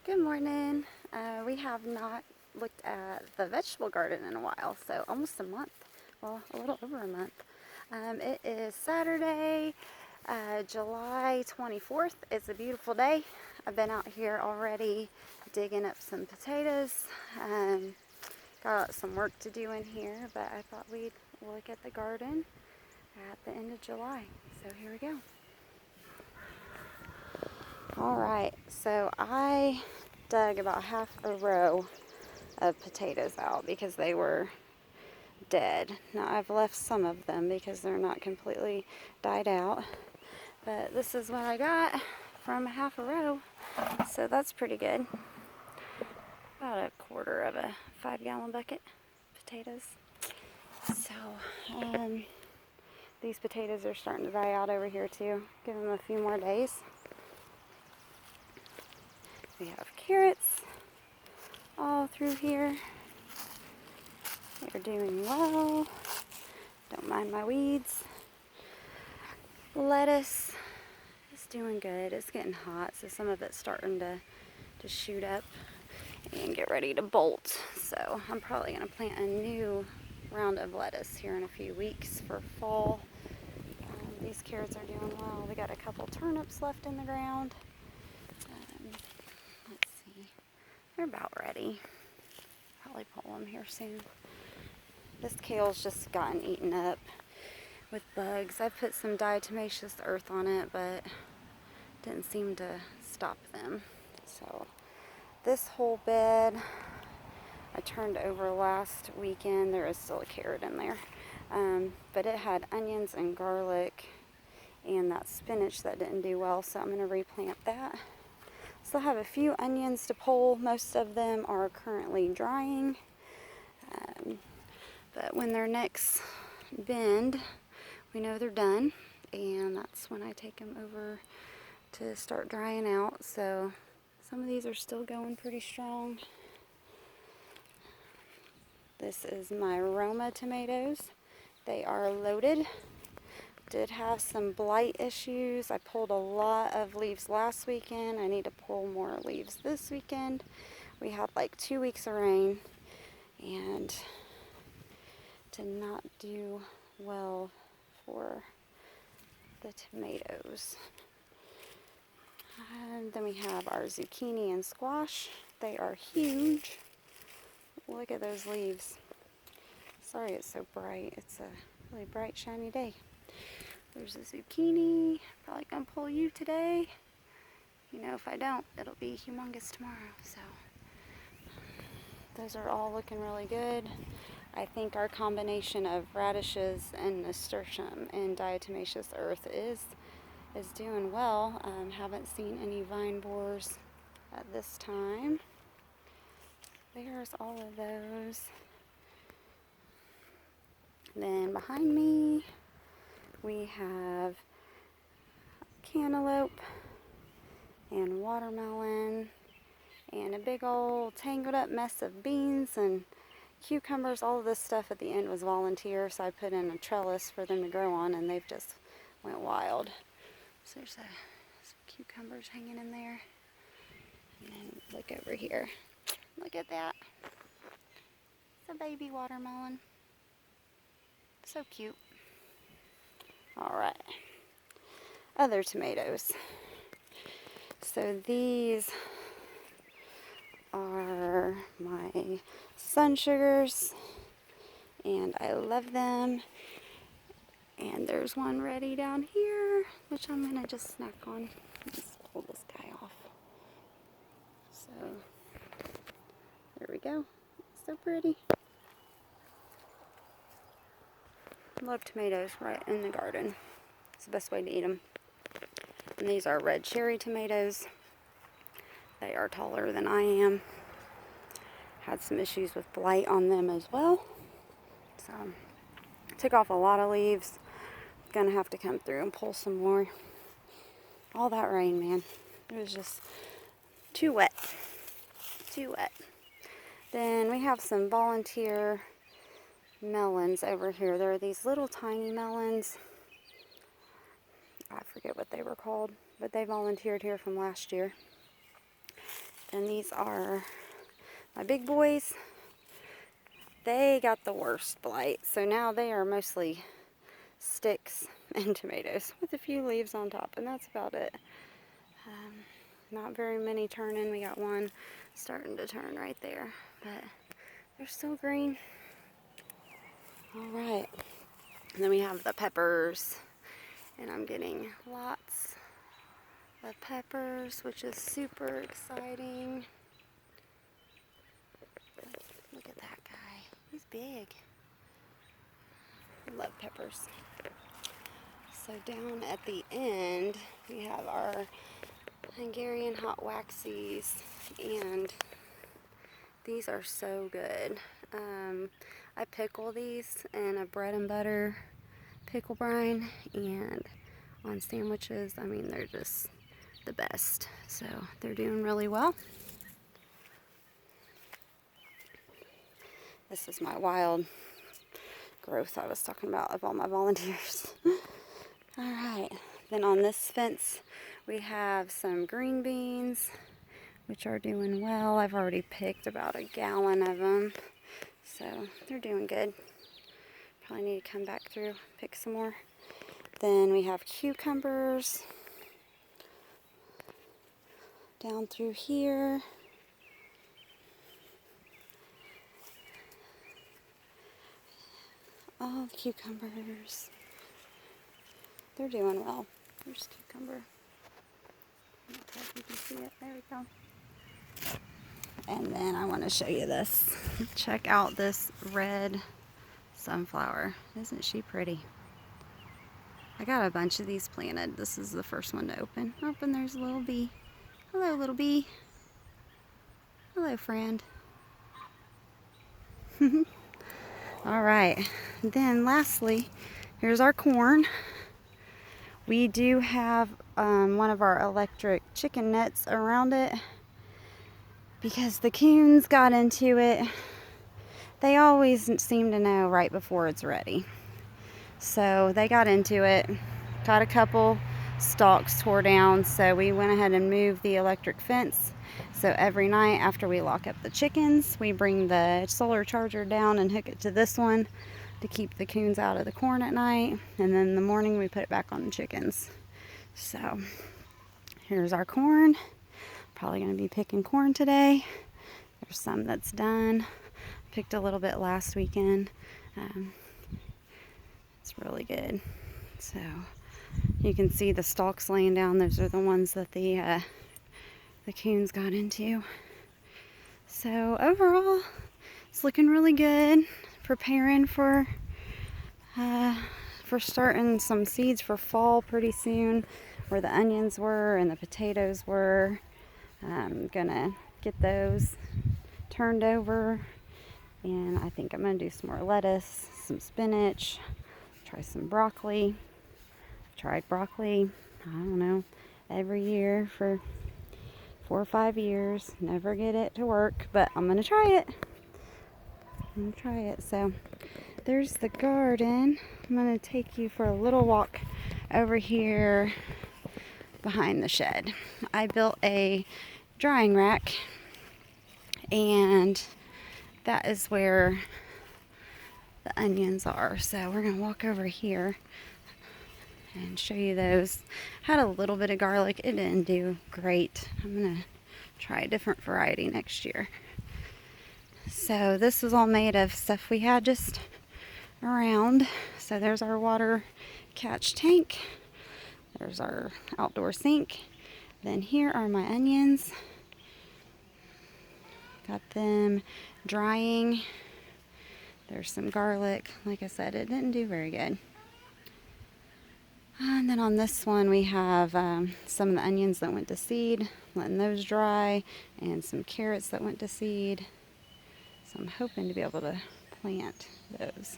Good morning. We have not looked at the vegetable garden in a while, so almost a month. Well, a little over a month. It is Saturday, July 24th. It's a beautiful day. I've been out here already digging up some potatoes. Got some work to do in here, but I thought we'd look at the garden at the end of July. So here we go. Alright, so I dug about half a row of potatoes out because they were dead. Now I've left some of them because they're not completely died out, but this is what I got from half a row, so that's pretty good. About a quarter of a 5-gallon bucket potatoes. So these potatoes are starting to dry out over here too. Give them a few more days. We have carrots all through here. They're doing well. Don't mind my weeds. Lettuce is doing good. It's getting hot, so some of it's starting to shoot up and get ready to bolt. So I'm probably going to plant a new round of lettuce here in a few weeks for fall. These carrots are doing well. We got a couple turnips left in the ground. Let's see. They're about ready. Probably pull them here soon. This kale's just gotten eaten up with bugs. I put some diatomaceous earth on it, but didn't seem to stop them. So this whole bed I turned over last weekend. There is still a carrot in there, but it had onions and garlic and that spinach that didn't do well, so I'm going to replant that. Still have a few onions to pull. Most of them are currently drying, but when their necks bend, we know they're done, and that's when I take them over to start drying out. So some of these are still going pretty strong. This is my Roma tomatoes. They are loaded. Did have some blight issues. I pulled a lot of leaves last weekend. I need to pull more leaves this weekend. We had like 2 weeks of rain and did not do well for the tomatoes. And then we have our zucchini and squash. They are huge. Look at those leaves. Sorry it's so bright. It's a really bright, shiny day. There's a zucchini. Probably gonna pull you today. You know, if I don't, it'll be humongous tomorrow. So those are all looking really good. I think our combination of radishes and nasturtium and diatomaceous earth is doing well. Haven't seen any vine borers at this time. There's all of those. Then behind me we have cantaloupe and watermelon and a big old tangled up mess of beans and cucumbers. All of this stuff at the end was volunteer, so I put in a trellis for them to grow on, and they've just went wild. So there's some cucumbers hanging in there. And then look over here. Look at that. It's a baby watermelon. So cute. Alright. Other tomatoes. So these are my sun sugars, and I love them. And there's one ready down here, which I'm going to just snack on. Let's pull this guy off. So, there we go. So pretty. Love tomatoes right in the garden. It's the best way to eat them. And these are red cherry tomatoes. They are taller than I am. Had some issues with blight on them as well. So, took off a lot of leaves. Gonna have to come through and pull some more. All that rain, man. It was just too wet. Too wet. Then we have some volunteer melons over here. There are these little tiny melons. I forget what they were called, but they volunteered here from last year. Then these are my big boys. They got the worst blight, so now they are mostly sticks and tomatoes with a few leaves on top, and that's about it. Not very many turning. We got one starting to turn right there, but they're still green. All right, and then we have the peppers, and I'm getting lots of peppers, which is super exciting. Look at that guy. He's big. I love peppers. So down at the end, we have our Hungarian hot waxies, and these are so good. I pickle these in a bread and butter pickle brine, and on sandwiches, I mean, they're just the best. So they're doing really well. This is my wild growth I was talking about of all my volunteers. All right, then on this fence we have some green beans, which are doing well. I've already picked about a gallon of them, so they're doing good. Probably need to come back through, pick some more. Then we have cucumbers down through here. All the cucumbers. They're doing well. There's cucumber. I don't know if you can see it. There we go. And then I want to show you this. Check out this red sunflower. Isn't she pretty? I got a bunch of these planted. This is the first one to open. Oh, and there's a little bee. Hello, little bee. Hello, friend. All right. Then lastly, here's our corn. We do have one of our electric chicken nets around it because the coons got into it. They always seem to know right before it's ready. So they got into it, got a couple stalks tore down, so we went ahead and moved the electric fence. So every night after we lock up the chickens, we bring the solar charger down and hook it to this one to keep the coons out of the corn at night, and then in the morning we put it back on the chickens. So here's our corn. Probably going to be picking corn today. There's some that's done. Picked a little bit last weekend. It's really good. So you can see the stalks laying down. Those are the ones that the coons got into. So overall, it's looking really good. Preparing for starting some seeds for fall pretty soon, where the onions were and the potatoes were. I'm gonna get those turned over, and I think I'm gonna do some more lettuce, some spinach, try some broccoli. I've tried broccoli, I don't know, every year for 4 or 5 years. Never get it to work, but I'm gonna try it. So there's the garden. I'm gonna take you for a little walk over here behind the shed. I built a drying rack, and that is where the onions are. So we're gonna walk over here and show you those. Had a little bit of garlic. It didn't do great. I'm gonna try a different variety next year. So this was all made of stuff we had just around. So there's our water catch tank. There's our outdoor sink. Then here are my onions. Got them drying. There's some garlic. Like I said, it didn't do very good. And then on this one we have some of the onions that went to seed, letting those dry, and some carrots that went to seed. So I'm hoping to be able to plant those.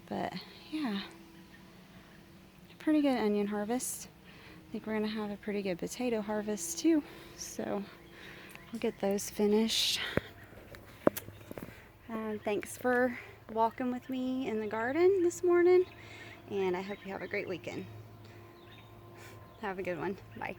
But yeah, a pretty good onion harvest. I think we're gonna have a pretty good potato harvest too. So I'll get those finished. Thanks for walking with me in the garden this morning, and I hope you have a great weekend. Have a good one. Bye.